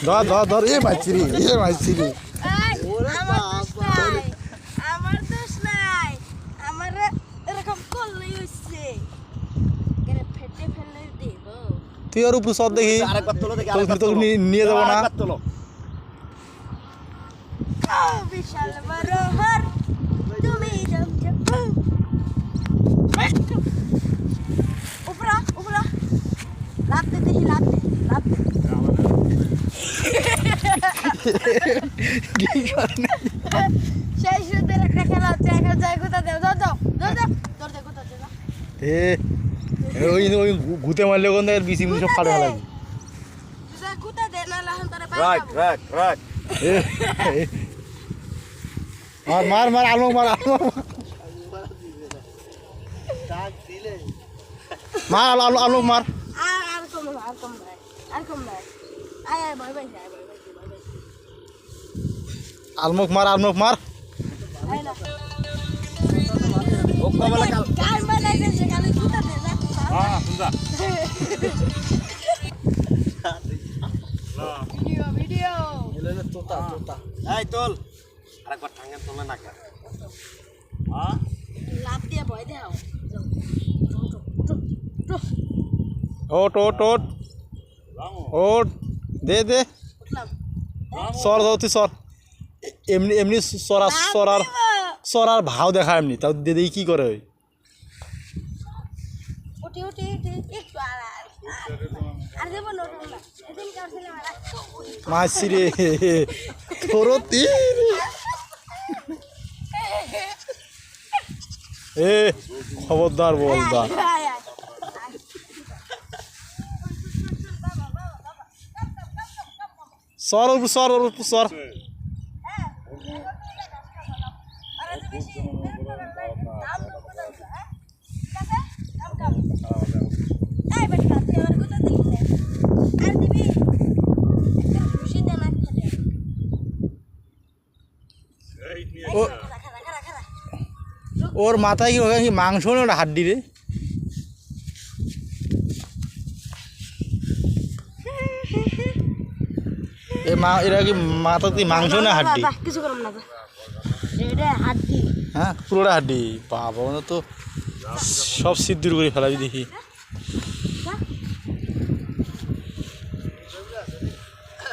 ধর ধর ধর এ মাইছিরি আমার দোষ নাই আমার এরকম করলেই হচ্ছে ফেটে ফেলে দেব তুই আর উপর সব দেখি তোকে নিয়ে যাবো না বিশাল বড় হার তুমি উপরা উপরা লাভ দে দেখি লাভ দে সেই সুন্দর একটা খেলা হচ্ছে এখন যাই কোথা দেও দাও ওই ঘুতে মারলে কোন দেয় বিসি সব ফাড়ে লাগে কোথা দে না লাহন তোরে রাখ মার আলো মার আলো মার আর কম ভাই আয় ভয় ভাই আলমুখ মার আয় না ও কমলা কাল কাল বানাইছে সেখানে কোথা দে যা শুনছা ভিডিও এলেনে তোতা এই তোল আরেকবার টাঙ্গের তোলে না কেন লাভ দিয়ে ভয় দেও ওট দে উঠলাম সর যাও তুই সর এমনি সরার ভাও দেখা এমনি তাও দে দেখি কি করে ওই উঠি একটু আর দেব না এদিন কাটছিলে মাছি রে তোরও তীর এ খবরদার বলদার সর ওর মাথায় কি ওখানে কি মাংস নেই ওটা হাড্ডি রে এরা কি মাথাতে মাংস না হাড্ডি কিছু করব না এটা হাড্ডি হ্যাঁ পুরোটা হাড্ডি বাবা তো সব সিদ্ধুর করে ফেলাবি দেখি